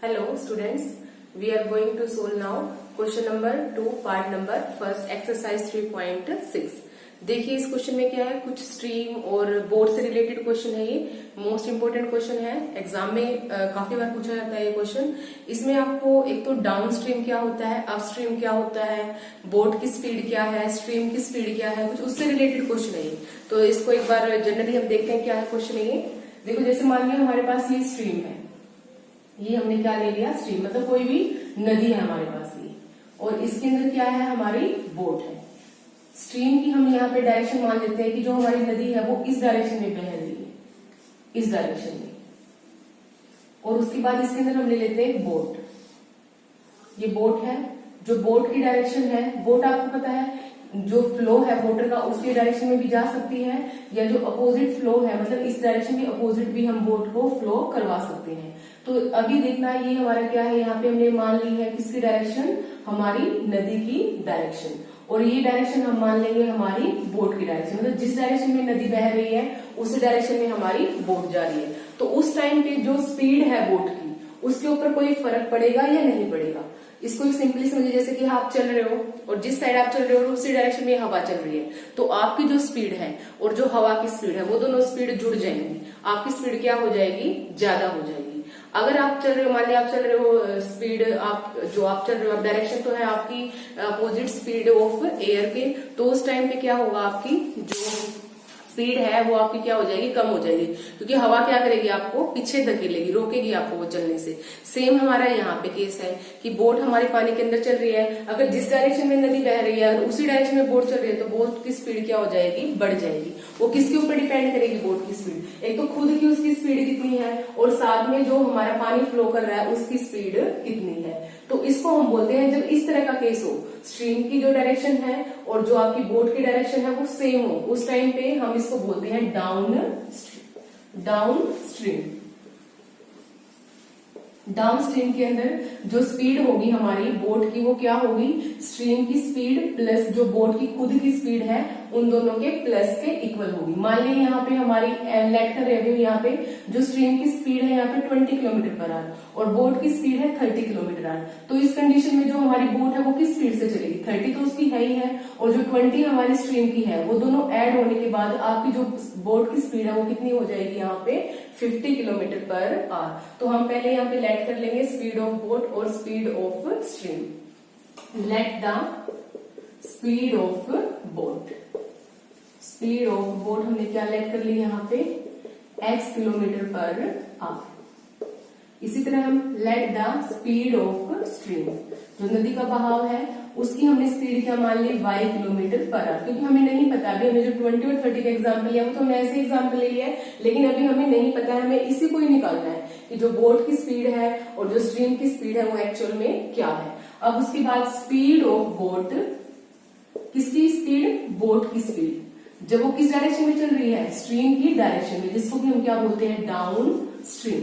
Hello students, we are going to solve now question number 2 part number first exercise 3.6। देखिए इस question में क्या है, कुछ स्ट्रीम और बोर्ड से रिलेटेड क्वेश्चन है। ये मोस्ट इंपोर्टेंट क्वेश्चन है, एग्जाम में काफी बार पूछा जाता है ये क्वेश्चन। इसमें आपको एक तो डाउन स्ट्रीम क्या होता है, अप स्ट्रीम क्या होता है, बोर्ड की स्पीड क्या है, स्ट्रीम की स्पीड क्या है, कुछ उससे रिलेटेड क्वेश्चन है ये। तो इसको एक बार जनरली हम देखते हैं क्या है क्वेश्चन है ये। देखो जैसे मान लिया हमारे पास ये स्ट्रीम है, ये हमने क्या ले लिया स्ट्रीम, मतलब कोई भी नदी है हमारे पास ये, और इसके अंदर क्या है हमारी बोट है। स्ट्रीम की हम यहाँ पे डायरेक्शन मान लेते हैं कि जो हमारी नदी है वो इस डायरेक्शन में बह रही है, इस डायरेक्शन में। और उसके बाद इसके अंदर हम ले लेते हैं बोट, ये बोट है। जो बोट की डायरेक्शन है, बोट आपको पता है जो फ्लो है वाटर का उसके डायरेक्शन में भी जा सकती है, या जो अपोजिट फ्लो है मतलब इस डायरेक्शन के अपोजिट भी हम बोट को फ्लो करवा सकते हैं। तो अभी देखना ये हमारा क्या है, यहाँ पे हमने मान ली है किसकी डायरेक्शन, हमारी नदी की डायरेक्शन, और ये डायरेक्शन हम मान लेंगे हमारी बोट की डायरेक्शन। मतलब जिस डायरेक्शन में नदी बह रही है उस डायरेक्शन में हमारी बोट जा रही है। तो उस टाइम पे जो स्पीड है बोट की उसके ऊपर कोई फर्क पड़ेगा या नहीं पड़ेगा। इसको एक सिंपली समझिए, जैसे कि आप चल रहे हो और जिस साइड आप चल रहे हो उसी डायरेक्शन में हवा चल रही है, तो आपकी जो स्पीड है और जो हवा की स्पीड है वो दोनों स्पीड जुड़ जाएंगी, आपकी स्पीड क्या हो जाएगी, ज्यादा हो जाएगी। अगर आप चल रहे हो, मान लिया आप चल रहे हो स्पीड, आप चल रहे हो, डायरेक्शन तो है आपकी अपोजिट स्पीड ऑफ एयर के, तो उस टाइम पे क्या होगा, आपकी जो स्पीड है वो आपकी क्या हो जाएगी, कम हो जाएगी, क्योंकि हवा क्या करेगी, आपको पीछे धकेलेगी, रोकेगी आपको वो चलने से। सेम हमारा यहाँ पे केस है कि बोट हमारे पानी के अंदर चल रही है, अगर जिस डायरेक्शन में नदी बह रही है और उसी डायरेक्शन में बोट चल रही है तो बोट की स्पीड क्या हो जाएगी, बढ़ जाएगी। वो किसके ऊपर डिपेंड करेगी, बोट की स्पीड, एक तो खुद की उसकी स्पीड कितनी है और साथ में जो हमारा पानी फ्लो कर रहा है उसकी स्पीड कितनी है। तो इसको हम बोलते हैं, जब इस तरह का केस हो, स्ट्रीम की जो डायरेक्शन है और जो आपकी बोट की डायरेक्शन है वो सेम हो, उस टाइम पे हम इसको बोलते हैं डाउन स्ट्रीम। डाउन स्ट्रीम के अंदर जो स्पीड होगी हमारी बोट की वो क्या होगी, स्ट्रीम की स्पीड प्लस जो बोट की खुद की स्पीड है उन दोनों के प्लस के इक्वल होगी। मान लीजिए यहाँ पे हमारी लेट कर रहे हैं, यहाँ पे जो स्ट्रीम की स्पीड है यहाँ पे 20 किलोमीटर पर आवर और बोट की स्पीड है 30 किलोमीटर आवर। तो इस कंडीशन में जो हमारी बोट है वो किस स्पीड से चलेगी, 30 तो उसकी है ही है, और जो 20 हमारी स्ट्रीम की है वो दोनों ऐड होने के बाद आपकी जो बोट की स्पीड है वो कितनी हो जाएगी, यहाँ पे 50 किलोमीटर पर आवर। तो हम पहले यहाँ पे लेट कर लेंगे स्पीड ऑफ बोट और speed of stream. Let the speed of boat, speed of boat हमने क्या लेट कर ली यहाँ पे, x किलोमीटर पर आवर। इसी तरह हम let the speed of stream, जो नदी का बहाव है उसकी हमने स्पीड क्या मान ली, y किलोमीटर पर आवर। क्योंकि हमें नहीं पता, अभी हमने जो 20 और 30 का एग्जाम्पल लिया वो तो हमने ऐसे एग्जाम्पल ले लिया है, लेकिन अभी हमें नहीं पता है, हमें इसी को ही निकालना है कि जो बोट की स्पीड है और जो स्ट्रीम की स्पीड है वो एक्चुअल में क्या है। अब उसके बाद स्पीड ऑफ बोट, किसकी स्पीड, बोट की स्पीड, जब वो किस डायरेक्शन में चल रही है, स्ट्रीम की डायरेक्शन में, जिसको कि हम क्या बोलते हैं, डाउन स्ट्रीम।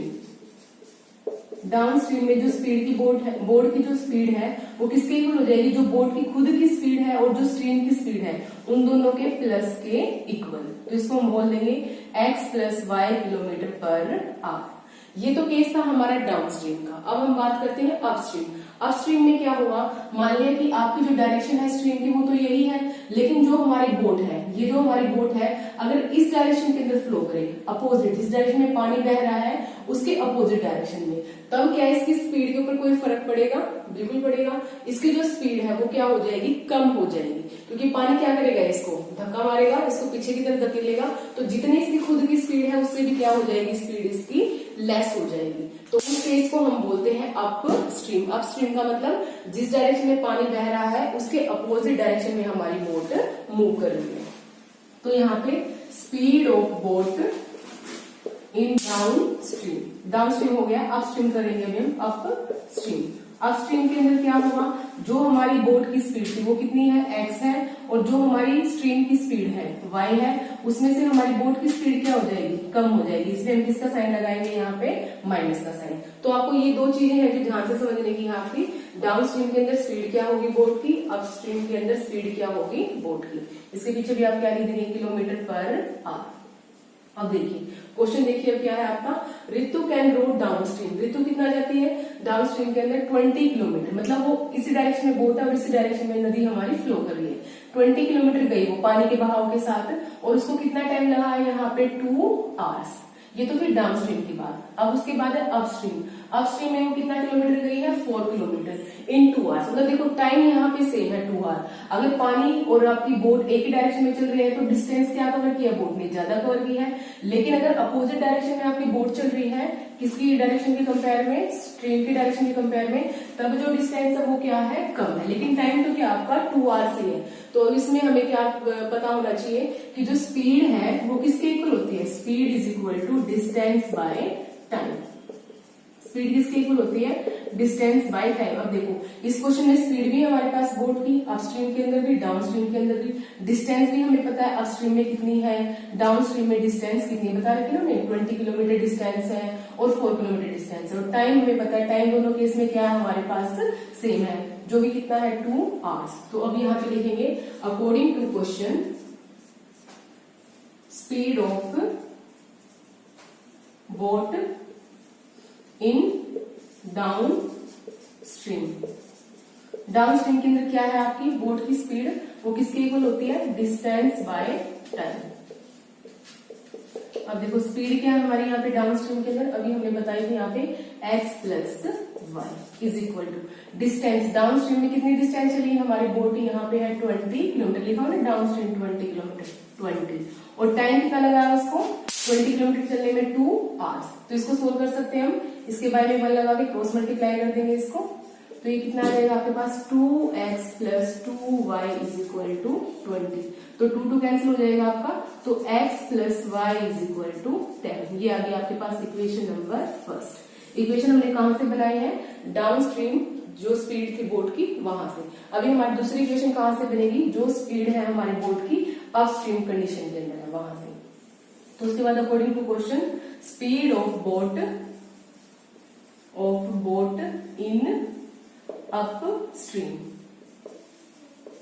डाउन स्ट्रीम में जो स्पीड की बोट की जो स्पीड है वो किसके इक्वल हो जाएगी, जो बोट की खुद की स्पीड है और जो स्ट्रीम की स्पीड है उन दोनों के प्लस के इक्वल। तो इसको हम बोल देंगे x plus y kilometre per hour. ये तो केस था हमारा डाउन स्ट्रीम का। अब हम बात करते हैं अपस्ट्रीम। अपस्ट्रीम में क्या होगा, मान लिया कि आपकी जो डायरेक्शन है स्ट्रीम की वो तो यही है, लेकिन जो हमारी बोट है, ये जो हमारी बोट है अगर इस डायरेक्शन के अंदर फ्लो करे, अपोजिट जिस डायरेक्शन में पानी बह रहा है उसके अपोजिट डायरेक्शन में, तब क्या इसकी स्पीड के ऊपर कोई फर्क पड़ेगा, बिल्कुल पड़ेगा। इसकी जो स्पीड है वो क्या हो जाएगी, कम हो जाएगी, क्योंकि पानी क्या करेगा, इसको धक्का मारेगा, इसको पीछे की तरफ धकेलेगा, तो जितनी इसकी खुद की स्पीड है उससे भी क्या हो जाएगी, स्पीड इसकी लेस हो जाएगी। तो उस केस को हम बोलते हैं अप स्ट्रीम। अप स्ट्रीम का मतलब जिस डायरेक्शन में पानी बह रहा है उसके अपोजिट डायरेक्शन में हमारी बोट मूव कर रही है। तो यहाँ पे speed of boat in downstream, down stream हो गया, अप स्ट्रीम करेंगे अभी हम अप स्ट्रीम। अप स्ट्रीम के अंदर क्या होगा, जो हमारी बोट की स्पीड थी वो कितनी है, x है, और जो हमारी स्ट्रीम की स्पीड है y है, उसमें से हमारी बोट की स्पीड क्या हो जाएगी, कम हो जाएगी, इसलिए हम किसका साइन लगाएंगे, यहाँ पे माइनस का साइन। तो आपको ये दो चीजें हैं जो ध्यान से समझने की यहाँ की, डाउन स्ट्रीम के अंदर स्पीड क्या होगी बोट की, अप स्ट्रीम के अंदर स्पीड क्या होगी बोट की। इसके पीछे भी आप क्या लिख देंगे, किलोमीटर पर आवर। अब देखिए क्वेश्चन देखिए अब क्या है आपका, ऋतु कैन रोड डाउन स्ट्रीम। ऋतु कितना जाती है डाउन स्ट्रीम के अंदर 20 किलोमीटर, मतलब वो इसी डायरेक्शन में बोट है और इसी डायरेक्शन में नदी हमारी फ्लो कर रही है। 20 किलोमीटर गई वो पानी के बहाव के साथ, और उसको कितना टाइम लगा है यहाँ पे 2 आवर्स। ये तो फिर डाउन स्ट्रीम की बात। अब उसके बाद है अपस्ट्रीम। अपस्ट्रीम में वो कितना किलोमीटर गई है 4 किलोमीटर इन 2 आवर्स। मतलब देखो टाइम यहाँ पे सेम है 2 आवर। अगर पानी और आपकी बोट एक ही डायरेक्शन में चल रही है तो डिस्टेंस क्या कवर किया, बोट ने ज्यादा कवर किया है। लेकिन अगर अपोजिट डायरेक्शन में आपकी बोट चल रही है, किसकी डायरेक्शन के कंपेयर में, स्ट्रीम की डायरेक्शन के कंपेयर में, तब जो डिस्टेंस है वो क्या है, कम है। लेकिन टाइम तो क्या आपका 2 आवर्स ही है। तो इसमें हमें क्या पता होना चाहिए कि जो स्पीड है वो किसके इक्वल होती है, speed is equal to distance by time. Speed किसके इक्वल होती है, डिस्टेंस बाय टाइम। अब देखो इस क्वेश्चन में स्पीड भी हमारे पास बोट की, अपस्ट्रीम के अंदर भी डाउन स्ट्रीम के अंदर भी, डिस्टेंस भी हमें पता है अपस्ट्रीम में कितनी है, डाउन स्ट्रीम में डिस्टेंस कितनी बता रखी है ना, 20 किलोमीटर डिस्टेंस है और 4 किलोमीटर डिस्टेंस है। और टाइम हमें पता है, टाइम दोनों केस में क्या है हमारे पास सेम है, जो भी कितना है 2 आवर्स। तो अब यहाँ पे लिखेंगे according to question speed of boat in downstream. Downstream के अंदर क्या है आपकी बोट की स्पीड, वो किसके इक्वल होती है, डिस्टेंस बाय टाइम। अब देखो स्पीड क्या है हमारी यहाँ पे डाउन स्ट्रीम के अंदर, अभी हमने बताई थी यहाँ पे x plus y is equal to distance. Downstream में कितनी डिस्टेंस चली है हमारी बोट, यहाँ पे है 20 किलोमीटर लिखा हो ना, डाउन स्ट्रीम 20 किलोमीटर 20, और टाइम कितना लगा है उसको 20 किलोमीटर चलने में 2 आवर्स। तो इसको सोल्व कर सकते हैं हम, इसके बारे में 1 लगा के क्रॉस मल्टीप्लाई कर देंगे इसको, तो ये कितना आ जाएगा आपके पास 2x plus 2y is equal to 20। तो 2 कैंसिल हो जाएगा आपका, तो x plus y is equal to 10। ये आ गया आपके पास इक्वेशन नंबर फर्स्ट। इक्वेशन हमने कहां से बनाई है, डाउन स्ट्रीम जो स्पीड थी बोट की वहां से। अभी हमारी दूसरी इक्वेशन कहां से बनेगी, जो स्पीड है हमारी बोट की अपस्ट्रीम कंडीशन के अंदर है वहां से। तो उसके बाद according to question speed of boat in upstream,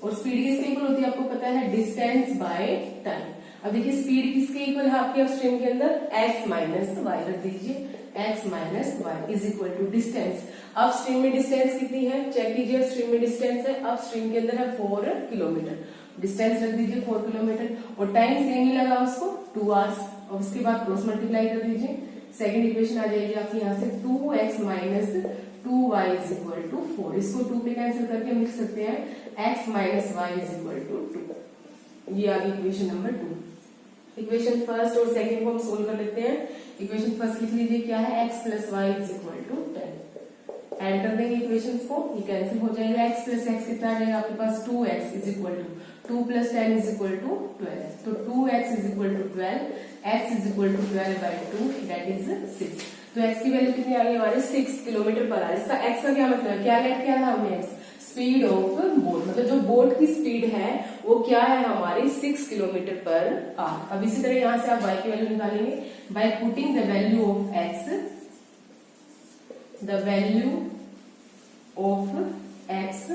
और स्पीड किसके इक्वल होती है आपको पता है, डिस्टेंस बाय टाइम। अब देखिए स्पीड किसके इक्वल है आपके अपस्ट्रीम के अंदर, x माइनस वाई रख दीजिए, x minus y is equal to distance. Upstream में डिस्टेंस कितनी है चेक कीजिए, अपस्ट्रीम में डिस्टेंस है, अपस्ट्रीम के अंदर है 4 किलोमीटर, डिस्टेंस रख दीजिए 4 किलोमीटर, और टाइम सेम ही लगा उसको 2 आवर्स। और उसके बाद क्रॉस मल्टीप्लाई कर दीजिए, सेकंड इक्वेशन आ जाएगी आपकी यहाँ से 2x minus 2y is equal to 4। इसको 2 पे कैंसिल करके हम लिख सकते हैं x minus y is equal to 2। ये आ गई इक्वेशन नंबर 2। इक्वेशन फर्स्ट और सेकंड को हम सोल्व कर लेते हैं। इक्वेशन फर्स्ट लिख लीजिए क्या है, x plus y is equal to 10। Add कर देंगे इक्वेशन को, ये कैंसिल हो जाएगा, x प्लस एक्स कितना आ जाएगा आपके पास 2x is equal to 2 plus 10 is equal to 12। तो 2x is equal to 12, x is equal to 12 by 2 that is 6। तो x की वैल्यू कितनी आ गई हमारे 6 किलोमीटर पर आवर। इसका x का क्या मतलब है, क्या लेट किया था हमने, x स्पीड ऑफ बोट, मतलब जो बोट की स्पीड है वो क्या है हमारी 6 किलोमीटर पर आवर। अब इसी तरह यहां से आप y की वैल्यू निकालेंगे by putting the value of x, the value of x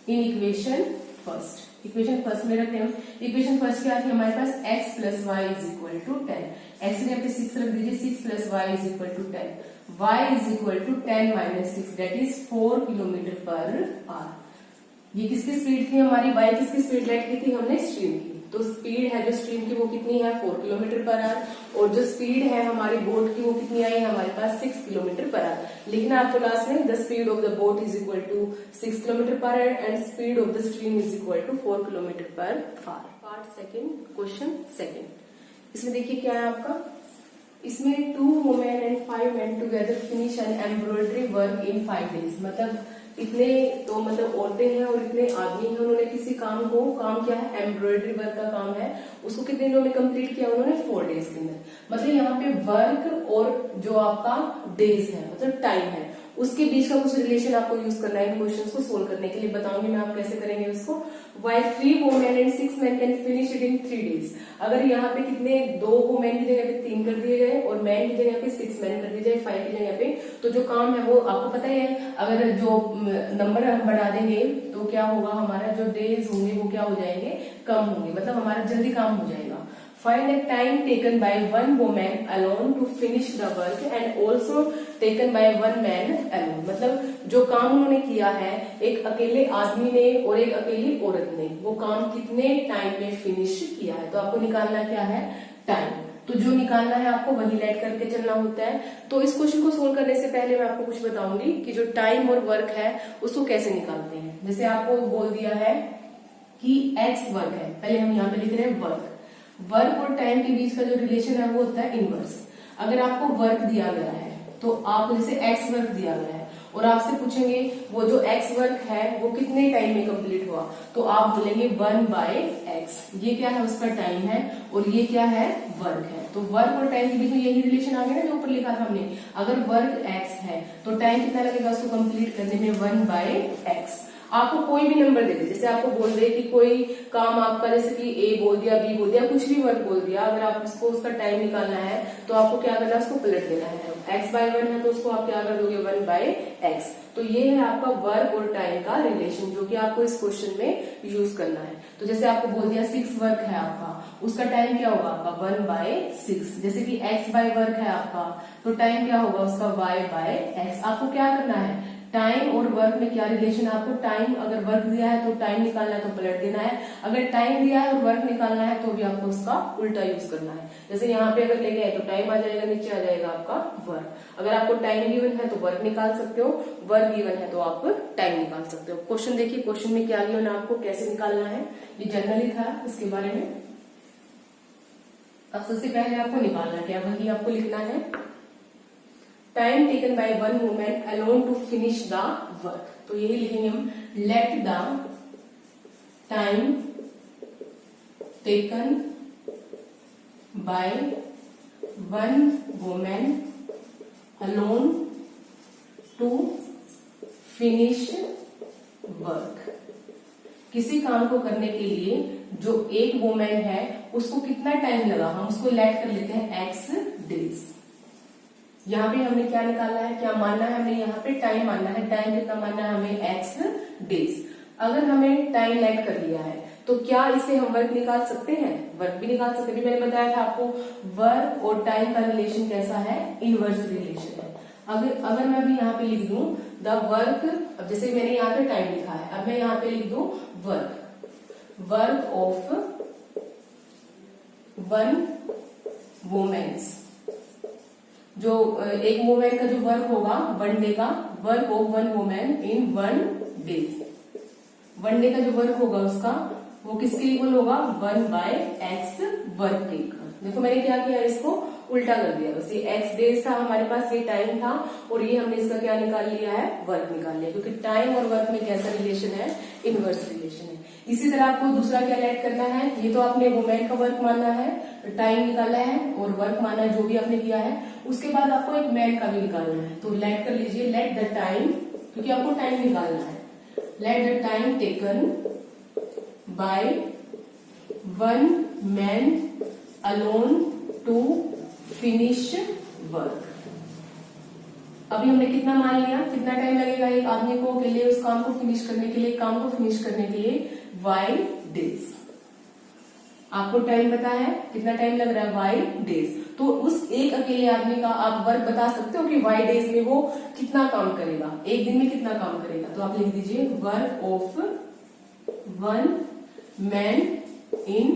in equation first. Equation first में रखते हैं, इक्वेशन फर्स्ट क्या थी हमारे पास, x plus y is equal to 10, x के यहाँ पे 6 रख दीजिए, 6 plus y is equal to 10, y is equal to 10 minus 6 that is 4 kilometre per hour. ये किसकी स्पीड थी हमारी, y किसकी स्पीड लेट की थी हमने, स्ट्रीम की। तो स्पीड है जो स्ट्रीम की वो कितनी है 4 किलोमीटर पर आवर, और जो स्पीड है हमारी बोट की वो कितनी आई है हमारे पास 6 किलोमीटर पर आवर। लिखना आपको लास्ट में, the speed of the boat is equal to 6 kilometre per hour and speed of the stream is equal to 4 kilometre per hour. Part second, question second. इसमें देखिए क्या है आपका, इसमें 2 women and 5 men together finish an embroidery work in 5 days. मतलब इतने तो मतलब औरतें हैं और इतने आदमी हैं, उन्होंने किसी काम को, काम क्या है एम्ब्रॉयडरी वर्क का काम है, उसको कितने दिनों में कंप्लीट किया उन्होंने 4 डेज के अंदर। मतलब यहाँ पे वर्क और जो आपका डेज है मतलब टाइम है उसके बीच का कुछ रिलेशन आपको यूज करना है इन क्वेश्चंस को सोल्व करने के लिए। बताऊंगी मैं आप कैसे करेंगे उसको। while 3 women and 6 men can finish it in 3 days। अगर यहाँ पे कितने 2 वुमेन की जगह पे 3 कर दिए गए और मैन की जगह पे 6 मैन कर दिए जाए 5 की जगह पे, तो जो काम है वो आपको पता ही है, अगर जो नंबर हम बढ़ा देंगे तो क्या होगा, हमारा जो डेज होंगे वो क्या हो जाएंगे, कम होंगे, मतलब हमारा जल्दी काम हो जाएगा। Find the time taken by one woman alone to finish the work and also taken by one man alone. मतलब जो काम उन्होंने किया है एक अकेले आदमी ने और एक अकेली औरत ने, वो काम कितने टाइम में फिनिश किया है। तो आपको निकालना क्या है, टाइम। तो जो निकालना है आपको वही लेट करके चलना होता है। तो इस क्वेश्चन को सोल्व करने से पहले मैं आपको कुछ बताऊंगी कि जो टाइम और वर्क है उसको कैसे निकालते हैं। जैसे आपको बोल दिया है कि x वर्क है, पहले हम यहाँ पे लिख रहे हैं वर्क। वर्क और टाइम के बीच का जो रिलेशन है वो होता है इनवर्स। अगर आपको वर्क दिया गया है तो आपको जैसे x वर्क दिया गया है और आपसे पूछेंगे वो जो x वर्क है वो कितने टाइम में कंप्लीट हुआ, तो आप बोलेंगे 1/x। ये क्या है, उसका टाइम है और ये क्या है, वर्क है। तो वर्क और टाइम के बीच में यही रिलेशन आ गया ना जो ऊपर लिखा था हमने। अगर वर्क x है तो टाइम कितना लगेगा उसको कंप्लीट करने में, 1/x। आपको कोई भी नंबर दे दे, जैसे आपको बोल दे कि कोई काम आपका जैसे कि A बोल दिया, B बोल दिया, कुछ भी वर्क बोल दिया, अगर आप इसको उसका टाइम निकालना है तो आपको क्या करना है, उसको पलट देना है। x/1 है तो उसको आप क्या कर दोगे, 1/x। तो ये है आपका वर्क और टाइम का रिलेशन जो कि आपको इस क्वेश्चन में यूज करना है। तो जैसे आपको बोल दिया 6 वर्क है आपका, उसका टाइम क्या होगा आपका, 1/6। जैसे कि x/वर्क है आपका तो टाइम क्या होगा उसका, y/x। आपको क्या करना है, टाइम और वर्क में क्या रिलेशन है, आपको टाइम, अगर वर्क दिया है तो टाइम निकालना है तो पलट देना है, अगर टाइम दिया है और वर्क निकालना है तो भी आपको उसका उल्टा यूज करना है। जैसे यहाँ पे अगर लेंगे तो टाइम आ जाएगा, नीचे आ जाएगा आपका वर्क। अगर आपको टाइम गिवन है तो वर्क निकाल सकते हो, वर्क गिवन है तो आप टाइम निकाल सकते हो। क्वेश्चन देखिए, क्वेश्चन में क्या गिवन है, आपको कैसे निकालना है, ये जनरली था इसके बारे में। अब सबसे पहले आपको निकालना क्या, वही आपको लिखना है, time taken by one woman alone to finish the work. तो यही लिखेंगे हम, let the time taken by one woman alone to finish work. किसी काम को करने के लिए जो एक वुमेन है उसको कितना टाइम लगा, हम उसको लेट कर लेते हैं x डेज। यहाँ पे हमने क्या निकालना है, क्या मानना है, हमने यहाँ पे टाइम मानना है। टाइम कितना मानना है हमें, x डेज। अगर हमें टाइम लेट कर लिया है तो क्या इससे हम वर्क निकाल सकते हैं, वर्क भी निकाल सकते हैं। मैंने बताया था आपको वर्क और टाइम का रिलेशन कैसा है, इनवर्स रिलेशन है। अगर मैं अभी यहाँ पे लिख दूं द वर्क, अब जैसे मैंने यहाँ पे टाइम लिखा है, अब मैं यहाँ पे लिख दूं वर्क ऑफ वन वुमेन्स, जो एक वुमेन का जो वर्क होगा वन डे का, work of one women in 1 days. 1 day का जो वर्क होगा उसका वो किसके इक्वल होगा, 1/x वर्क के इक्वल। देखो मैंने क्या किया, इसको उल्टा कर दिया, बस ये x डेज था हमारे पास, ये टाइम था, और ये हमने इसका क्या निकाल लिया है, वर्क निकाल लिया, क्योंकि टाइम और वर्क में कैसा रिलेशन है, इनवर्स रिलेशन है। इसी तरह आपको दूसरा क्या लेट करना है, ये तो आपने वुमेन का वर्क माना है, टाइम निकाला है और वर्क माना है, जो भी आपने किया है। उसके बाद आपको एक मैन का भी निकालना है, तो लेट कर लीजिए, लेट द टाइम, क्योंकि आपको टाइम निकालना है, let the time taken by one man alone to finish work. अभी हमने कितना मान लिया, कितना टाइम लगेगा एक आदमी को के लिए उस काम को फिनिश करने के लिए, काम को फिनिश करने के लिए y डेज। आपको टाइम पता है कितना टाइम लग रहा है, y डेज। तो उस एक अकेले आदमी का आप वर्क बता सकते हो कि y डेज में वो कितना काम करेगा, एक दिन में कितना काम करेगा। तो आप लिख दीजिए work of one man in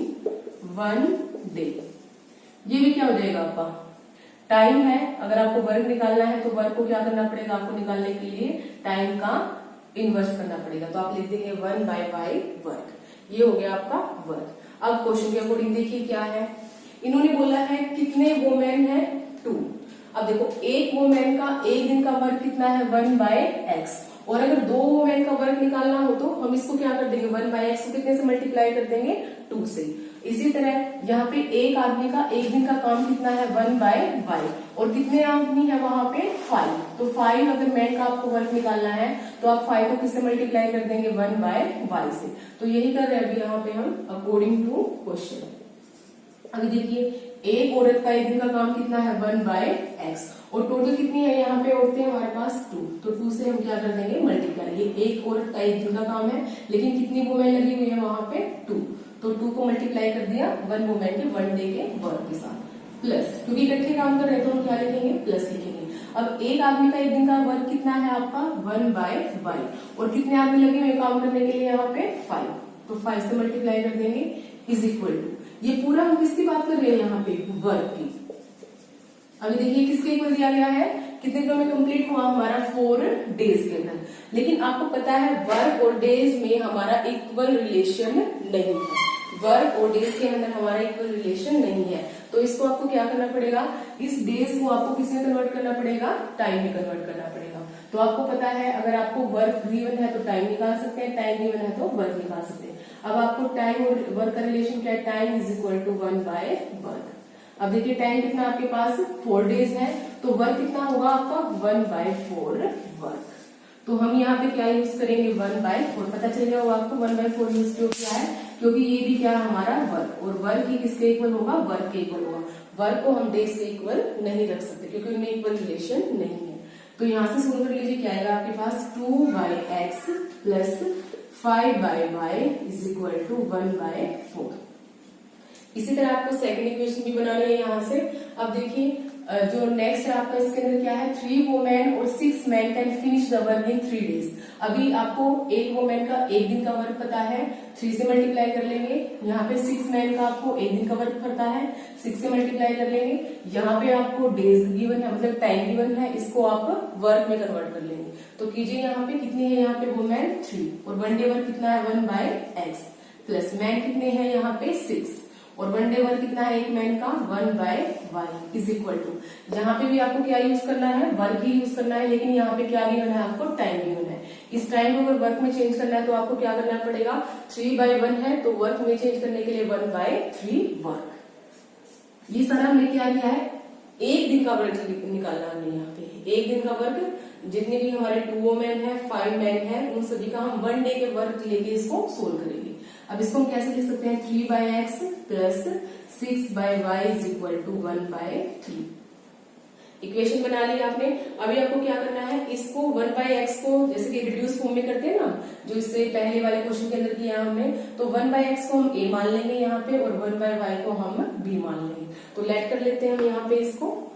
1 day. ये भी क्या हो जाएगा आपका, टाइम है। अगर आपको वर्क निकालना है तो वर्क को क्या करना पड़ेगा, आपको निकालने के लिए टाइम का इनवर्स करना पड़ेगा। तो आप लिख देंगे 1/y वर्क। ये हो गया आपका वर्क। अब क्वेश्चन के अकॉर्डिंग देखिए क्या है, इन्होंने बोला है कितने वुमेन है, 2। अब देखो एक वुमेन का एक दिन का वर्क कितना है, 1/x, और अगर 2 वुमेन का वर्क निकालना हो तो हम इसको क्या कर देंगे, 1/x को कितने से मल्टीप्लाई कर देंगे, 2 से। इसी तरह यहाँ पे एक आदमी का एक दिन का काम कितना है, 1/y, और कितने आदमी है वहां पे, 5। तो 5 अगर मैन का आपको वर्क निकालना है तो आप 5 को किससे मल्टीप्लाई कर देंगे, 1/y से। तो यही कर रहे हैं अभी यहाँ पे हम अकॉर्डिंग टू क्वेश्चन। अभी देखिए एक औरत का एक दिन का काम कितना है, 1/x, और टोटल कितनी है यहाँ पे औरतें हमारे पास, 2। तो 2 से हम क्या कर देंगे, मल्टीप्लाई। ये एक औरत का एक दिन का काम है, लेकिन कितनी वुमेन लगी हुई है वहां पे, 2। तो 2 को मल्टीप्लाई कर दिया 1 वुमेन के 1 डे के वर्क के साथ, प्लस क्योंकि इकट्ठे काम कर रहे हैं तो हम क्या लिखेंगे, प्लस लिखेंगे। अब एक आदमी का एक दिन का वर्क कितना है आपका 1/y, और कितने आदमी लगे हुए काम करने के लिए यहाँ पे 5, तो 5 से मल्टीप्लाई कर देंगे इज इक्वल टू, ये पूरा हम किसकी बात कर रहे हैं यहाँ पे, वर्क की। अभी देखिए किसके इक्वल दिया गया है, कितने दिनों में कंप्लीट हुआ हमारा 4 डेज के अंदर। लेकिन आपको पता है वर्क और डेज में हमारा इक्वल रिलेशन नहीं है, वर्क और डेज के अंदर हमारा इक्वल रिलेशन नहीं है, तो इसको आपको क्या करना पड़ेगा, इस डेज को आपको किस में कन्वर्ट करना पड़ेगा, टाइम में कन्वर्ट करना पड़ेगा। तो आपको पता है अगर आपको वर्क गिवन है तो टाइम निकाल सकते हैं, टाइम गिवन है तो वर्क निकाल सकते हैं। अब आपको टाइम और वर्क का रिलेशन क्या है, टाइम इज इक्वल टू 1/वर्क। अब देखिए टाइम कितना आपके पास 4 डेज है, तो वर्क कितना होगा आपका 1/4 वर्क। तो हम यहाँ पे क्या यूज करेंगे 1/4, पता चल गया होगा आपको 1/4 यूज क्यों किया है, क्योंकि ये भी क्या हमारा वर्क, और वर्क ही किसके इक्वल होगा, वर्क के इक्वल होगा। वर्क को हम डेज के इक्वल नहीं रख सकते क्योंकि उनमें इक्वल रिलेशन नहीं है। तो यहाँ से सोल्व कर लीजिए, क्या आएगा आपके पास 2/x plus 5/y is equal to 1/4। इसी तरह आपको सेकंड इक्वेशन भी बनानी है यहाँ से। अब देखिए जो नेक्स्ट है आपका, इसके अंदर क्या है, 3 वुमेन और 6 man can finish the work in 3 days. अभी आपको एक वुमेन का एक दिन का वर्क पता है, 3 से मल्टीप्लाई कर लेंगे। यहाँ पे 6 मैन का आपको एक दिन का वर्क पता है, 6 से मल्टीप्लाई कर लेंगे। यहाँ पे आपको डेज गिवन है, मतलब टाइम गिवन है, इसको आप वर्क में कन्वर्ट कर लेंगे। तो कीजिए यहाँ पे कितने हैं, यहाँ पे वुमेन 3 और 1 डे वर्क कितना है 1/x, प्लस मैन कितने हैं यहाँ पे 6 और 1 डे वर्क कितना है एक मैन का 1/y इज इक्वल टू, यहाँ पे भी आपको क्या यूज करना है, वर्क ही यूज करना है, लेकिन यहाँ पे क्या गिवन है आपको, टाइम गिवन है। इस टाइम को अगर वर्क में चेंज करना है तो आपको क्या करना पड़ेगा, 3/1 है तो वर्क में चेंज करने के लिए 1/3 वर्क। ये सारा हमने क्या किया है, एक दिन का वर्क निकालना हमने यहाँ पे, एक दिन का वर्क, जितने भी हमारे 2 वुमेन है 5 मैन है उन सभी का हम 1 डे के वर्क लेके इसको सोल्व करेंगे। अब इसको हम कैसे लिख सकते हैं, 3/x plus 6/y is equal to 1/3। Equation बना ली आपने। अभी आपको क्या करना है, इसको 1/x को जैसे कि रिड्यूस फॉर्म में करते हैं ना, जो इससे पहले वाले क्वेश्चन के अंदर किया हमने, तो 1/x को हम a मान लेंगे यहाँ पे और 1/y को हम b मान लेंगे। तो लेट कर लेते हैं हम यहाँ पे इसको,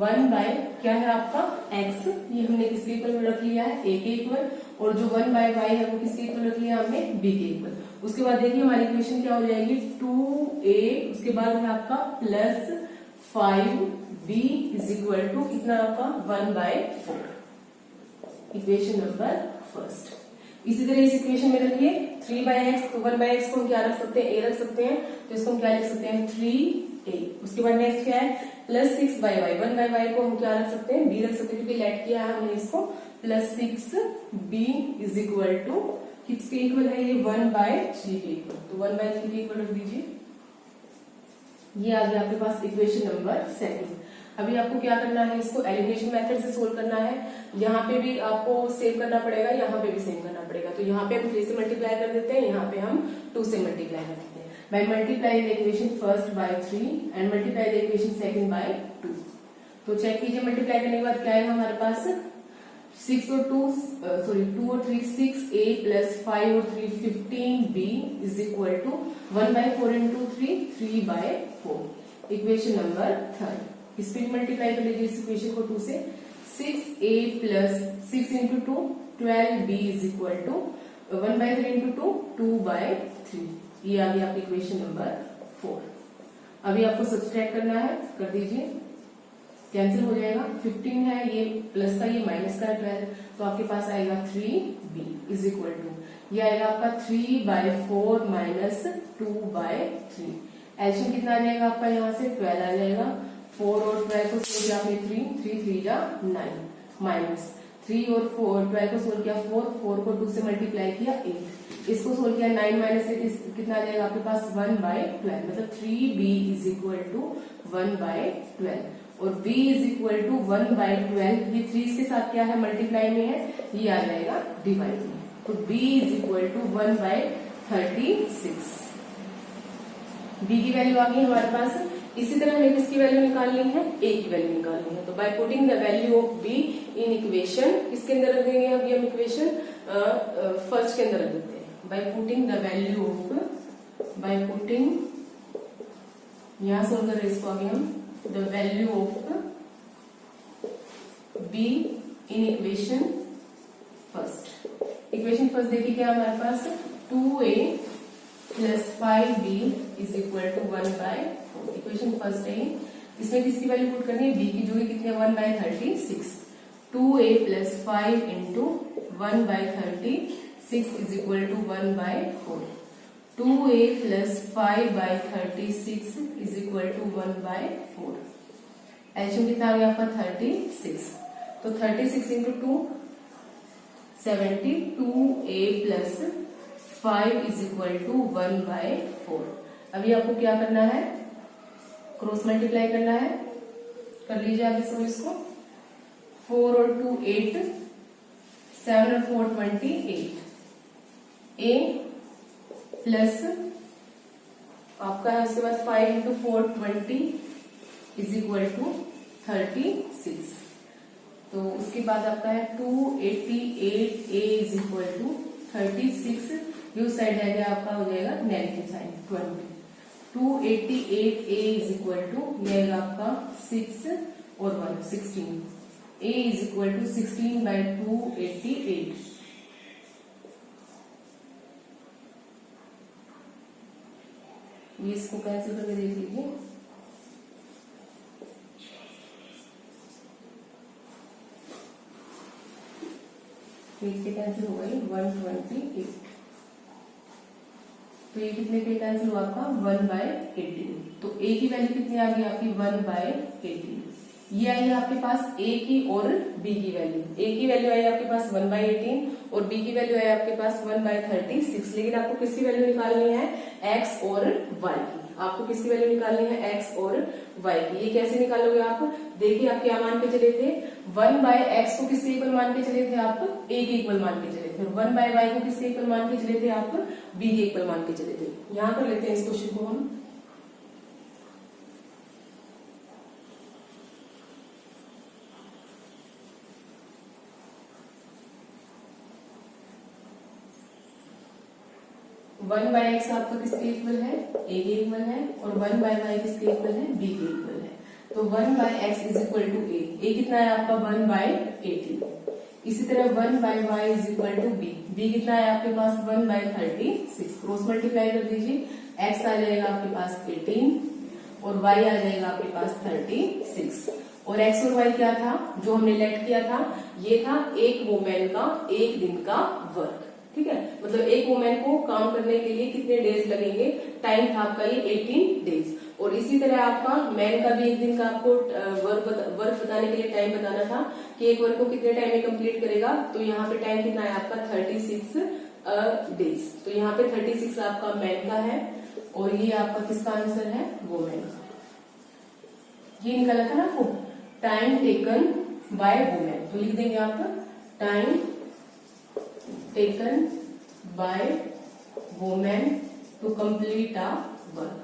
1 बाय क्या है आपका x, ये हमने किसके इक्वल में रख लिया है, a के इक्वल, और जो 1/y है वो किसके इक्वल रख लिया हमने, b के इक्वल। उसके बाद देखिए हमारी इक्वेशन क्या हो जाएगी, 2a, उसके बाद है आपका plus 5b is equal to कितना आपका 1/4, इक्वेशन नंबर फर्स्ट। इसी तरह इस इक्वेशन में रखिए 3/x, तो 1/x को हम क्या रख सकते हैं, a रख सकते हैं, तो इसको हम क्या लिख सकते हैं 3a। उसके बाद नेक्स्ट क्या है, प्लस 6/y, 1/y को हम क्या रख सकते हैं, b रख सकते हैं क्योंकि लेट किया है हमने इसको, plus 6b is equal to किसके इक्वल है, ये 1/3 के इक्वल, तो 1/3 के इक्वल रख दीजिए। ये आ गया आपके पास इक्वेशन नंबर सेकंड। अभी आपको क्या करना है, इसको एलिमिनेशन मेथड से सोल्व करना है। यहाँ पे भी आपको सेव करना पड़ेगा, यहाँ पे भी सेव करना पड़ेगा। तो यहाँ पे हम 3 से मल्टीप्लाई कर देते हैं, यहाँ पे हम 2 से मल्टीप्लाई कर देते हैं। By multiplying the equation first by 3 and multiply the equation second by 2. तो चेक कीजिए मल्टीप्लाई करने के बाद क्या है हमारे पास, 2 और 3 6a प्लस 5 और 3 15b is equal to 1/4 into 3/4, equation number third. इस पर मल्टीप्लाई कर लीजिए इस इक्वेशन को 2 से, 6a plus 6 into 2 12b is equal to 1/3 into 2 2/3, ये आ गया आपकी इक्वेशन नंबर 4। अभी आपको सब्सट्रैक्ट करना है, कर दीजिए, कैंसिल हो जाएगा, 15 है ये प्लस का, ये माइनस का 12, तो आपके पास आएगा 3b इज इक्वल टू, ये आएगा आपका 3/4 माइनस 2/3। एल्शियम कितना आ जाएगा आपका, यहाँ से 12 आ जाएगा, 4 और 12 को सोल्व किया आपने 3 3 जा 9, माइनस 3 और 4 12 को सोल्व किया 4 को 2 से मल्टीप्लाई किया 8, इसको सोल्व किया 9 माइनस 8 कितना आ जाएगा आपके पास 1/12, मतलब 3b इज इक्वल टू 1/12 और b इज इक्वल टू 1/12। ये 3 इसके साथ क्या है, मल्टीप्लाई में है, ये आ जाएगा डिवाइड में, तो b is equal to 1/36। b की वैल्यू आ गई हमारे पास, इसी तरह हमें किसकी वैल्यू निकालनी है, a की वैल्यू निकालनी है। तो bye putting the value of b in equation, किसके अंदर रख देंगे अभी हम इक्वेशन फर्स्ट के अंदर रख देते हैं। By putting the value of, by putting, यहां सोल्व कर रहे इसको आगे हम, the value of b in equation first. Equation first देखिए क्या हमारे पास, 2a plus 5b is equal to 1/4। Equation first है, इसमें किसकी वैल्यू पुट करनी है, b की, जो कि कितनी है 1/36। 2a plus 5 into 1/36 is equal to 1/4। 2a plus 5/36 is equal to 1/4। LCM कितना आ गया आपका 36। तो 36 into 2 72a plus 5 is equal to 1/4। अभी आपको क्या करना है, क्रॉस मल्टीप्लाई करना है, कर लीजिए आप इसको। 4 और 2 8, 7 और 4 28। a प्लस आपका है उसके बाद 5 इंटू 4 20 इज इक्वल टू 36। तो उसके बाद आपका है 288a इज इक्वल टू 36। यू साइड जाएगा आपका हो जाएगा negative sign 20। 288a is equal to ये आएगा आपका 6 और 1 16। a is equal to 16/288। ये इसको कैंसिल करके देख लीजिए। इसके कैंसिल हो गई 128। तो ये कितने पे कैंसिल हुआ आपका 1/18। तो a की वैल्यू कितनी आ गई आपकी 1/18। ये आई है आपके पास a की और b की वैल्यू। a की वैल्यू आई आपके पास 1/18 और b की वैल्यू आई आपके पास 1/36। लेकिन आपको किसकी वैल्यू निकालनी है, x और y की। आपको किसकी वैल्यू निकालनी है, x और y की। ये कैसे निकालोगे आप, देखिए आप क्या मान के चले थे, 1/x को किसके इक्वल मान के चले थे आप, a के इक्वल मान के चले थे। और 1/y को किसके इक्वल मान के चले थे आप, b के इक्वल मान के चले थे। यहां कर लेते हैं इस क्वेश्चन को हम। वन बाय एक्स आपका किसके इक्वल है, a के इक्वल है, और 1/y किसके इक्वल है, b के इक्वल है। तो 1/x is equal to a कितना है आपका 1/18। इसी तरह 1/y is equal to b कितना है आपके पास 1/36। क्रॉस मल्टीप्लाई कर दीजिए, x आ जाएगा आपके पास 18 और y आ जाएगा आपके पास 36। और x और y क्या था, जो हमने लेट किया था, ये था एक वुमेन का एक दिन का वर्क। ठीक है, मतलब एक वुमेन को काम करने के लिए कितने डेज लगेंगे, टाइम था आपका ये 18 डेज। और इसी तरह आपका मैन का भी एक दिन का आपको वर्क बताने के लिए टाइम बताना था कि एक वर्क को कितने टाइम में कंप्लीट करेगा। तो यहाँ पे टाइम कितना है आपका 36 डेज। तो यहाँ पे 36 आपका मैन का है और ये आपका किसका आंसर है, वुमेन का। ये निकाला था ना आपको, टाइम टेकन बाय वुमेन। तो लिख देंगे आप time taken by women to complete a work.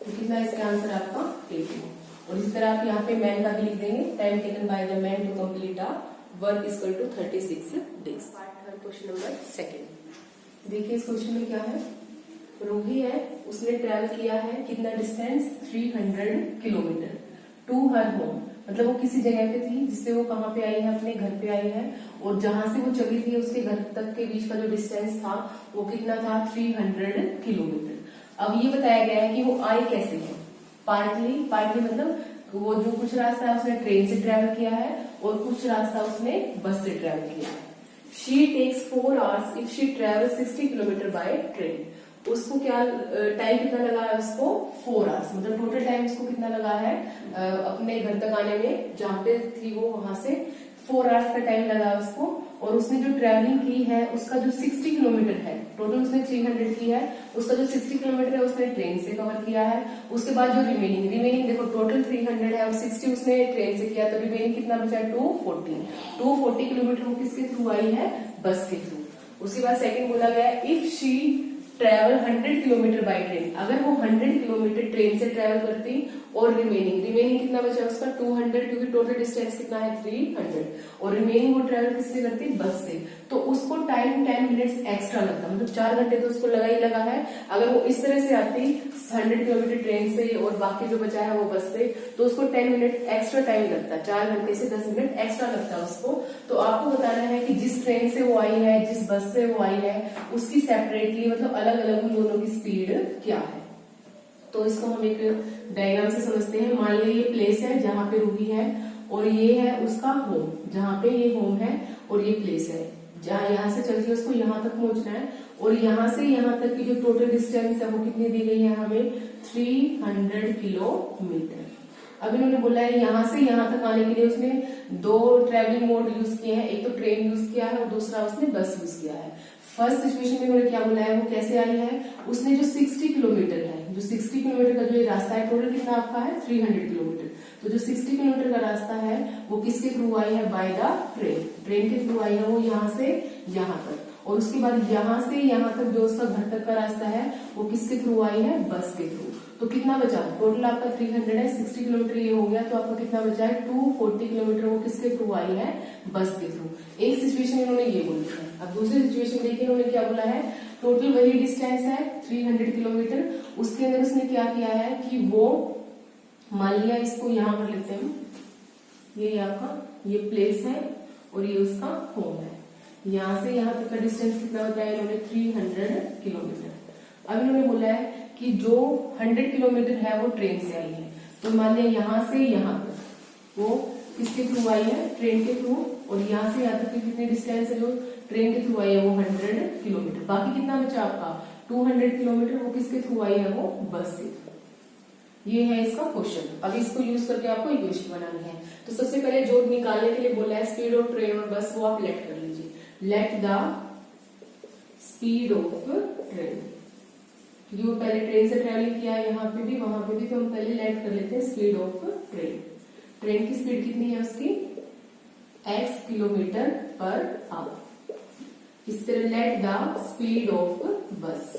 तो कितना इसका आंसर आपका 18। और इस तरह आप यहाँ पे मैन का भी लिख देंगे, time taken by the man to complete a work equal to 36 days. Question number 2। देखिए इस क्वेश्चन में क्या है, रोही है, उसने ट्रेवल किया है कितना distance 300 kilometre to her home. मतलब वो किसी जगह पे थी जिससे वो कहाँ पे आई है, अपने घर पे आई है, और जहां से वो चली थी उसके घर तक के बीच का जो डिस्टेंस था वो कितना था 300 किलोमीटर। अब ये बताया गया है कि वो आई कैसे है, पार्टली मतलब वो जो कुछ रास्ता है उसने ट्रेन से ट्रेवल किया है और कुछ रास्ता उसने बस से ट्रेवल किया है। She takes 4 hours if she travel 60 kilometre by train. उसको क्या टाइम कितना लगा है, उसको 4 hours, मतलब टोटल टाइम उसको कितना लगा है अपने घर तक आने में, जहाँ पे थी वो वहां से 4 hours का टाइम लगा उसको। और उसने जो ट्रेवलिंग की है उसका जो 60 किलोमीटर है, टोटल उसने 300 की है, उसका जो 60 किलोमीटर है उसने ट्रेन से कवर किया है। उसके बाद जो रिमेनिंग देखो टोटल 300 है और 60 उसने ट्रेन से किया, तो रिमेनिंग कितना बचा 240 किलोमीटर वो किसके थ्रू आई है, बस के थ्रू। उसके बाद सेकंड बोला गया if she travel 100 kilometre by train, अगर वो 100 किलोमीटर ट्रेन से ट्रेवल करती और रिमेनिंग कितना बचा उसका 200, क्योंकि टोटल डिस्टेंस कितना है 300, और रिमेनिंग वो ट्रेवल किससे करती बस से, तो उसको टाइम 10 मिनट्स एक्स्ट्रा लगता, मतलब 4 घंटे तो उसको लगा ही लगा है। अगर वो इस तरह से आती 100 किलोमीटर ट्रेन से और बाकी जो बचा है वो बस से, तो उसको 10 मिनट एक्स्ट्रा टाइम लगता, 4 घंटे से 10 मिनट एक्स्ट्रा लगता है उसको। तो आपको बताना है कि जिस ट्रेन से वो आई है, जिस बस से वो आई है, उसकी सेपरेटली मतलब अलग अलग उन दोनों की स्पीड क्या है। तो इसको हम एक डायग्राम से समझते हैं। मान लीजिए ये प्लेस है जहां पे रूबी है, और ये है उसका होम, जहां पे ये होम है और ये प्लेस है, जहां यहाँ से चलती है उसको यहाँ तक पहुंचना है, और यहाँ से यहाँ तक की जो टोटल डिस्टेंस है वो कितनी दी गई है हमें 300 किलोमीटर। अब इन्होंने बोला है यहाँ से यहाँ तक आने के लिए उसने 2 ट्रेवलिंग मोड यूज किए हैं, एक तो ट्रेन यूज किया है और दूसरा उसने बस यूज किया है। फर्स्ट सिचुएशन में उन्होंने क्या बोला है, वो कैसे आई है, उसने जो 60 किलोमीटर है, जो 60 किलोमीटर का जो ये रास्ता है, टोटल कितना आपका है 300 किलोमीटर, तो जो 60 किलोमीटर का रास्ता है वो किसके थ्रू आई है, बाय द ट्रेन, ट्रेन के थ्रू आई है वो यहाँ से यहाँ तक, और उसके बाद यहाँ से यहाँ तक जो उसका घर तक का रास्ता है वो किसके थ्रू आई है, बस के थ्रू। तो कितना बचा, टोटल आपका 300 है, 60 किलोमीटर ये हो गया, तो आपका कितना बचा है 240 किलोमीटर, वो किसके थ्रू आई है, बस के थ्रू। एक सिचुएशन इन्होंने ये बोली है। अब दूसरी सिचुएशन देखिए इन्होंने क्या बोला है, टोटल वही डिस्टेंस है 300 किलोमीटर, उसके अंदर उसने क्या किया है कि वो मान लिया, इसको यहाँ पर लेते हैं, ये आपका ये प्लेस है और ये उसका होम है, यहाँ से यहाँ तक का डिस्टेंस कितना बताया इन्होंने 300 किलोमीटर। अब इन्होंने बोला है कि जो 100 किलोमीटर है वो ट्रेन से आई है, तो मान लिया यहाँ से यहाँ तक वो किसके थ्रू आई है, ट्रेन के थ्रू, और यहाँ से यहाँ तक की कितनी डिस्टेंस है जो ट्रेन के थ्रू आई है वो 100 किलोमीटर। बाकी कितना बचा आपका 200 किलोमीटर, वो किसके थ्रू आई है, वो बस से। ये है इसका क्वेश्चन। अब इसको यूज करके आपको इक्वेशन बनानी है। तो सबसे पहले जो निकालने के लिए बोला है स्पीड ऑफ ट्रेन और बस, वो आप लेट कर लीजिए, let the speed of train, क्योंकि वो पहले ट्रेन से ट्रेवलिंग किया है यहाँ पे भी वहां पे भी, तो हम पहले लेट कर लेते हैं स्पीड ऑफ ट्रेन। ट्रेन की स्पीड कितनी है उसकी x किलोमीटर पर आवर। इस तरह लेट द स्पीड ऑफ बस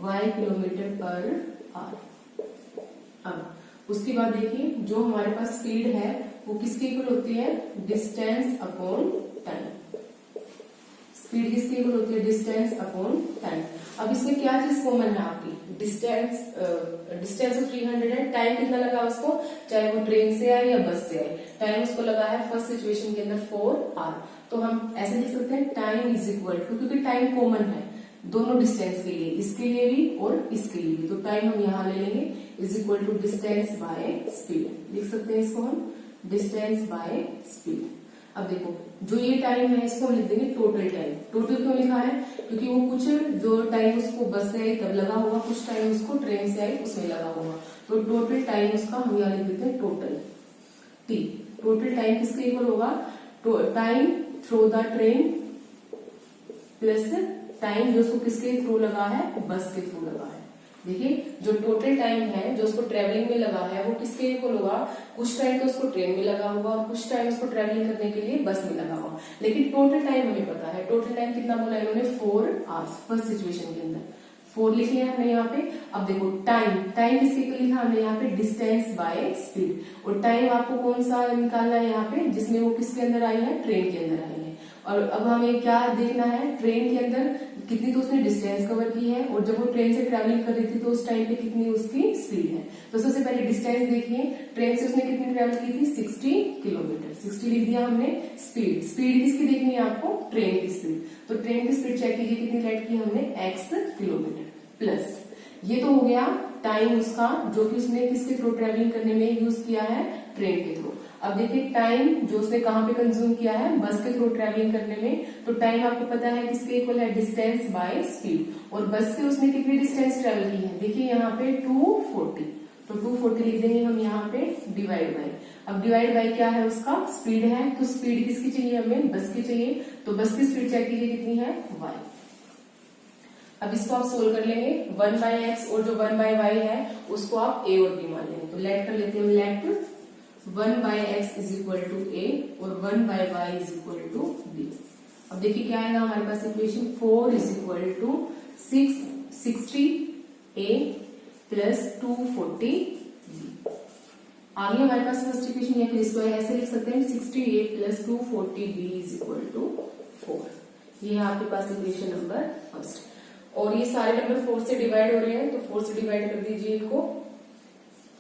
y किलोमीटर पर आवर। अब उसके बाद देखिए जो हमारे पास स्पीड है वो किसके इक्वल होती है, डिस्टेंस अपॉन टाइम। स्पीड किसके इक्वल होती है, डिस्टेंस अपॉन टाइम। अब इसमें क्या चीज कॉमन है आपकी, डिस्टेंस ऑफ 300 है, टाइम कितना लगा उसको, चाहे वो ट्रेन से आए या बस से आए, टाइम उसको लगा है फर्स्ट सिचुएशन के अंदर 4 आवर। तो हम ऐसे लिख सकते हैं टाइम इज इक्वल टू, क्योंकि टाइम कॉमन है दोनों डिस्टेंस के लिए, इसके लिए भी और इसके लिए भी, तो टाइम हम यहाँ ले लेंगे is equal to distance by speed. लिख सकते हैं इसको हम डिस्टेंस बाय स्पीड। अब देखो जो ये टाइम है इसको हम लिख देंगे टोटल टाइम। टोटल क्यों लिखा है, क्योंकि वो कुछ जो टाइम उसको बस से आई तब लगा होगा, कुछ टाइम उसको ट्रेन से आई उसमें लगा होगा, तो टोटल टाइम उसका हम यहाँ लिख देते हैं टोटल टी। टोटल टाइम किसके इक्वल होगा, time through the train plus time जो उसको किसके थ्रू लगा है, बस के थ्रू लगा है। देखिए जो टोटल टाइम है जो उसको ट्रेवलिंग में लगा है वो किसके इक्वल होगा, कुछ टाइम तो उसको ट्रेन में लगा होगा और कुछ टाइम उसको ट्रेवलिंग करने के लिए बस में लगा होगा, लेकिन टोटल टाइम हमें पता है। टोटल टाइम कितना बोला इन्होंने 4 आवर्स फर्स्ट सिचुएशन के अंदर, 4 लिख लिया हमने यहाँ पे। अब देखो टाइम किसके इक्वल लिखा हमने यहाँ पे, डिस्टेंस बाय स्पीड, और टाइम आपको कौन सा निकालना है यहाँ पे, जिसमें वो किसके अंदर आई है, ट्रेन के अंदर आई है। और अब हमें क्या देखना है, ट्रेन के अंदर कितनी तो उसने डिस्टेंस कवर की है, और जब वो ट्रेन से ट्रैवलिंग कर रही थी तो उस टाइम पे कितनी उसकी स्पीड है। तो सबसे पहले डिस्टेंस देखिए, ट्रेन से उसने कितनी ट्रैवल की थी 60 किलोमीटर, 60 लिख दिया हमने। स्पीड किसकी देखनी है आपको, ट्रेन की स्पीड, तो ट्रेन की स्पीड चेक कीजिए कितनी लेट की हमने x किलोमीटर, प्लस ये तो हो गया टाइम उसका जो कि उसने किसके थ्रू ट्रैवलिंग करने में यूज किया है, ट्रेन के थ्रू। अब देखिए टाइम जो उसने कहाँ पे कंज्यूम किया है, बस के थ्रू ट्रैवलिंग करने में, तो टाइम आपको पता है किसके इक्वल है, डिस्टेंस बाय स्पीड, और बस से उसने कितनी डिस्टेंस ट्रैवल की है, देखिए यहाँ पे 240, तो 240 लिख देंगे हम यहाँ पे डिवाइड बाय। अब डिवाइड बाय क्या है उसका, स्पीड है, तो स्पीड किसकी चाहिए हमें, बस की चाहिए, तो बस की स्पीड चेक कीजिए कितनी है y। अब इसको आप सोल्व कर लेंगे, 1/x और जो 1/y है उसको आप a और b मान लेंगे, तो लेट कर लेते हैं, let 1/x is equal to a और 1/y is equal to b। अब देखिए क्या आएगा हमारे पास equation, 4 is equal to 660a plus 240b। आगे हमारे पास फर्स्ट इक्वेशन है, फिर इसको ऐसे लिख सकते हैं 60a plus 240b is equal to 4। ये है आपके पास इक्वेशन नंबर फर्स्ट। और ये सारे नंबर 4 से डिवाइड हो रहे हैं, तो 4 से डिवाइड कर दीजिए इनको।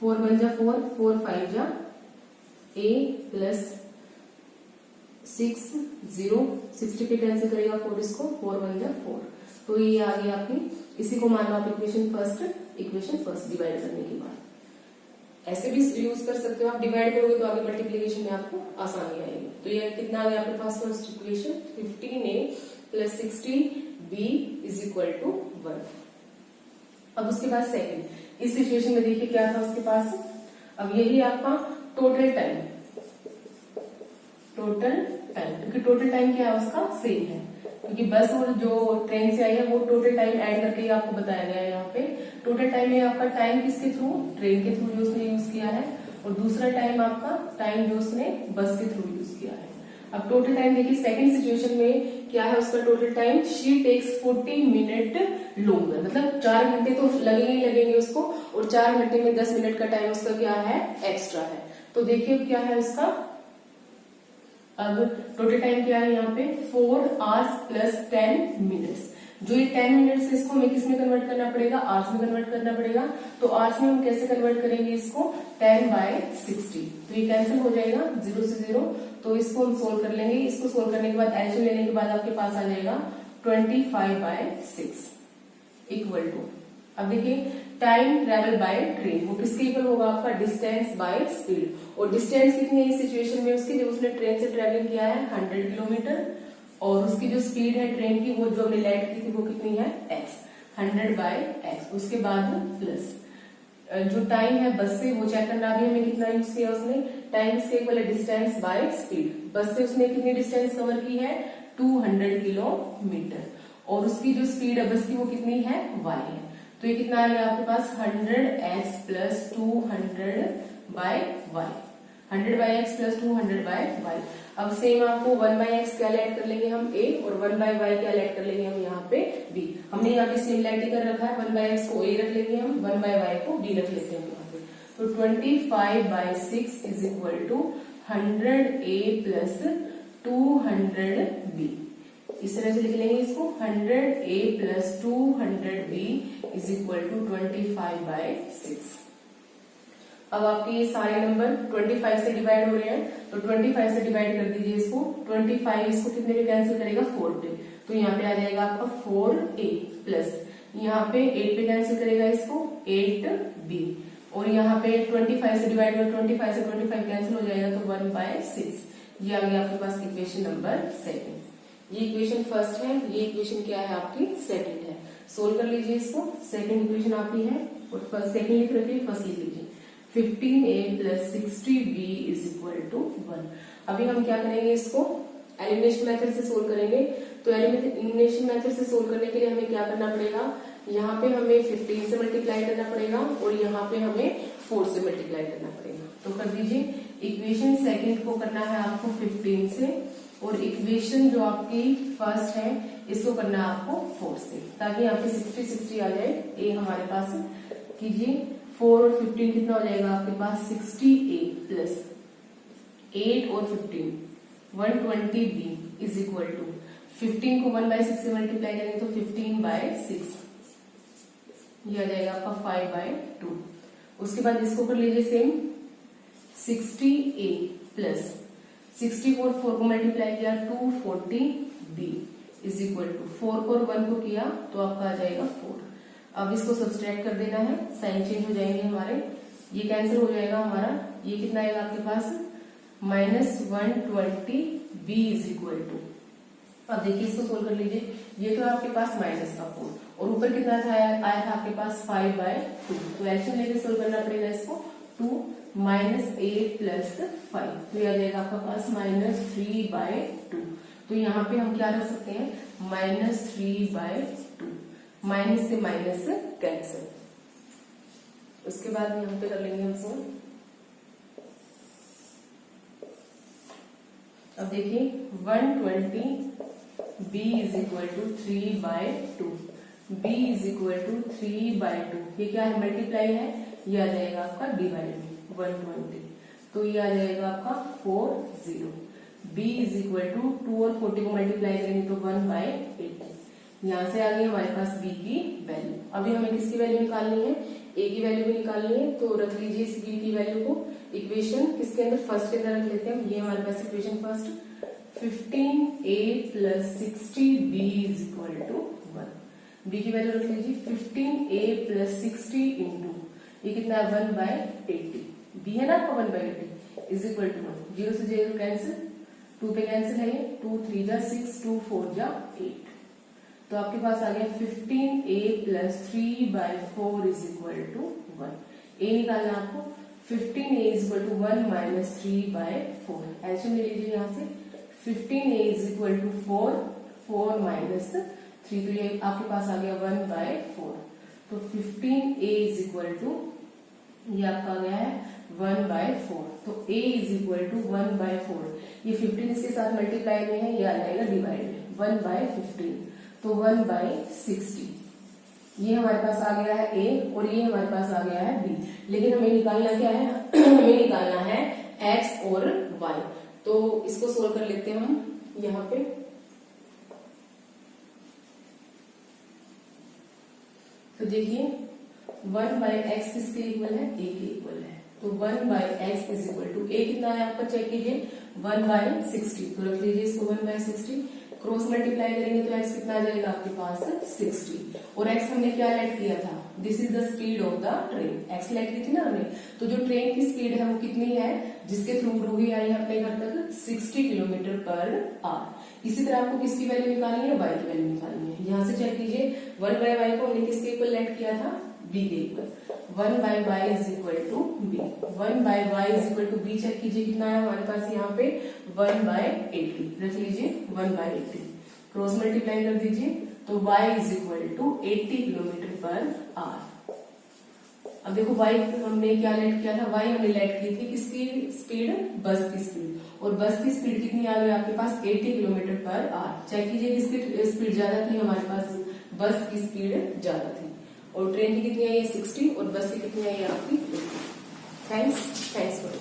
4 1 जा 4, 4 5 जा a प्लस 6 0, 60 के कैंसिल करेगा 4 इसको, 4 1 जा 4। तो ये आ गया आपकी, इसी को मान लो आप इक्वेशन फर्स्ट डिवाइड करने के बाद। ऐसे भी यूज कर सकते हो आप, डिवाइड करोगे तो आगे मल्टीप्लीकेशन में आपको आसानी आएगी। तो ये कितना आ गया आपके पास first equation, 15a plus 60b is equal to 1। अब उसके बाद सेकंड, इस सिचुएशन में देखिए क्या था उसके पास। अब यही आपका टोटल टाइम, क्योंकि टोटल टाइम क्या है उसका सेम है, क्योंकि बस और जो ट्रेन से आई है वो टोटल टाइम ऐड करके आपको बताया गया है। यहाँ पे टोटल टाइम है आपका टाइम किसके थ्रू, ट्रेन के थ्रू जो उसने यूज किया है, और दूसरा टाइम आपका टाइम जो उसने बस के थ्रू यूज किया है। अब टोटल टाइम देखिए सेकंड सिचुएशन में क्या है उसका total time, she takes 40 minute longer, मतलब 4 घंटे तो लगेंगे उसको, और 4 घंटे में 10 मिनट का टाइम उसका क्या है, एक्स्ट्रा है। तो देखिए क्या है उसका, अब टोटल टाइम क्या है यहाँ पे 4 आवर्स प्लस 10 मिनट्स। जो ये 10 मिनट्स इसको हमें किस में कन्वर्ट करना पड़ेगा, आवर्स में कन्वर्ट करना पड़ेगा। तो आवर्स में हम कैसे कन्वर्ट करेंगे इसको, 10/60। तो ये कैंसिल हो जाएगा 0 से 0, तो इसको हम सोल्व कर लेंगे। इसको सोल्व करने के बाद एलसीएम लेने के बाद आपके पास आ जाएगा 25/6 इक्वल टू, अब देखिए टाइम ट्रेवल बाय ट्रेन, वो किसके इक्वल होगा आपका, डिस्टेंस बाय स्पीड। और डिस्टेंस कितनी है इस सिचुएशन में उसकी, जब उसने ट्रेन से ट्रेवलिंग किया है 100 किलोमीटर, और उसकी जो स्पीड है ट्रेन की वो जो हमने लैंड की थी वो कितनी है, x, 100/x। उसके बाद प्लस जो टाइम है बस से वो चेक करना भी हमें कितना यूज किया उसने, टाइम इसके इक्वल है डिस्टेंस बाय स्पीड। बस से उसने कितनी डिस्टेंस कवर की है, 200 किलोमीटर, और उसकी जो स्पीड है बस की वो कितनी है, y है। तो ये कितना आएगा आपके पास 100x plus 200/y, 100/x plus 200/y। अब सेम आपको 1/x क्या ऐड कर लेंगे हम a, और 1/y क्या ऐड कर लेंगे हम यहाँ पे b। हमने यहाँ पे सिमिलैरिटी कर रखा है, 1/x को a रख लेंगे हम, 1/y को b रख लेते हैं यहाँ पे। तो 25/6 is equal to 100a plus 200b। इस तरह से लिख लेंगे इसको, 100a plus 200b is equal to 25/6। अब आपके ये सारे नंबर 25 से डिवाइड हो रहे हैं, तो 25 से डिवाइड कर दीजिए इसको। 25 इसको कितने में कैंसिल करेगा, 4 पे, तो यहाँ पे आ जाएगा आपका 4a प्लस यहाँ पे 8 पे कैंसिल करेगा इसको 8b, और यहाँ पे 25 से डिवाइड कर 25 से 25 कैंसिल हो जाएगा तो 1/6। ये आ गया आपके पास इक्वेशन नंबर सेकंड। ये इक्वेशन फर्स्ट है, ये इक्वेशन क्या है आपकी सेकंड है। सोल्व कर लीजिए इसको, सेकंड इक्वेशन आपकी है, और फर्स्ट सेकंड लिख रखिए, फर्स्ट लिख लीजिए 15a plus 60b is equal to 1। अभी हम क्या करेंगे, इसको एलिमिनेशन मेथड से सोल्व करेंगे। तो एलिमिनेशन मेथड से सोल्व करने के लिए हमें क्या करना पड़ेगा, यहाँ पे हमें 15 से मल्टीप्लाई करना पड़ेगा, और यहाँ पे हमें 4 से मल्टीप्लाई करना पड़ेगा। तो कर दीजिए, इक्वेशन सेकंड को करना है आपको 15 से, और इक्वेशन जो आपकी फर्स्ट है इसको करना है आपको 4 से, ताकि यहाँ पे 60 आ जाए। ए हमारे पास कीजिए, 4 और 15 कितना हो जाएगा आपके पास, 60a प्लस 8 और 15 120b इज इक्वल टू 15 को 1/6 से मल्टीप्लाई करेंगे तो 15/6, ये आ जाएगा आपका 5/2। उसके बाद इसको कर लीजिए सेम, 60a प्लस 64 4 को मल्टीप्लाई किया 240b इज इक्वल टू 4 को और 1 को किया तो आपका आ जाएगा 4। अब इसको सब्सट्रैक्ट कर देना है, साइन चेंज हो जाएंगे हमारे, ये कैंसिल हो जाएगा हमारा। ये कितना आएगा आपके पास, -120b इज इक्वल टू, अब देखिए इसको सोल्व कर लीजिए। ये तो आपके पास माइनस का 4, और ऊपर कितना था आया था आपके पास 5/2, तो एक्शन लेके सोल्व करना पड़ेगा इसको। 2 -8 प्लस 5, तो ये आ जाएगा आपका पास -3/2। तो यहाँ पे हम क्या रख सकते हैं, -3/2, माइनस से माइनस कैंसिल। उसके बाद यहाँ पे कर लेंगे हम सोल्व। अब देखिए 120b is equal to 3/2, b is equal to 3/2, ये क्या है मल्टीप्लाई है, ये आ जाएगा आपका डिवाइड 120, तो ये आ जाएगा आपका 40। b इज इक्वल टू 2 और 40 को मल्टीप्लाई करेंगे तो 1/80। यहाँ से आ गई हमारे पास b की वैल्यू। अभी हमें किसकी वैल्यू निकालनी है, a की वैल्यू भी निकालनी है, तो रख लीजिए इस b की वैल्यू को इक्वेशन किसके अंदर, फर्स्ट के अंदर रख लेते हैं। ये हमारे पास equation first 15a + 60b is equal to 1। b की वैल्यू रख लीजिए 15a + 60 इंटू ये कितना है 1/80, b है ना आपका 1/80 इज इक्वल टू 1। 0 से 0 कैंसिल, 2 पे कैंसिल है, 2 3 जा 6, 2 4 जा 8, तो आपके पास आ गया 15a + 3/4 is equal to 1। a निकालना आपको, 15a इज इक्वल टू 1 - 3/4, एल्सियम ले लीजिए यहाँ से 15a इज इक्वल टू 4, 4 - 3, तो ये आपके पास आ गया 1/4, तो 15a इज इक्वल टू ये आपका आ गया है 1/4, तो a इज इक्वल टू 1/4, ये 15 इसके साथ मल्टीप्लाई में है, ये आ जाएगा डिवाइड में 1/15, तो 1/60। ये हमारे पास आ गया है a और ये हमारे पास आ गया है b, लेकिन हमें निकालना क्या है हमें निकालना है x और y, तो इसको सोल्व कर लेते हैं हम यहाँ पे। तो देखिए 1/x किसके इक्वल है, a के इक्वल है, तो 1/x is equal to a कितना है आपका चेक कीजिए 1/60, तो रख लीजिए इसको 1/60, क्रॉस मल्टीप्लाई करेंगे तो x कितना आ जाएगा आपके पास 60, और x हमने क्या लेट किया था, this is the speed of the train, x late की थी ना हमने, तो जो ट्रेन की स्पीड है वो कितनी है, जिसके थ्रू रूही आई है अपने घर तक 60 km/h। इसी तरह आपको किसकी वैल्यू निकालनी है, y की वैल्यू निकालनी है। यहाँ से चेक कीजिए 1/y को हमने किसके इक्वल लेट किया था, b के equal, 1/y is equal to b, 1/y is equal to b, check कीजिए कितना है हमारे पास यहाँ पे 1/80, रख लीजिए 1/80, क्रॉस मल्टीप्लाई कर दीजिए, तो y is equal to 80 km/h। अब देखो y हमने क्या लेट किया था, y हमने लेट की थी किसकी स्पीड, बस की स्पीड, और बस की स्पीड कितनी आ गई आपके पास 80 km/h। चेक कीजिए किसकी स्पीड ज्यादा थी, हमारे पास बस की स्पीड ज्यादा थी, और ट्रेन की कितनी है ये 60 और बस की कितनी है ये आपकी 80। Thanks for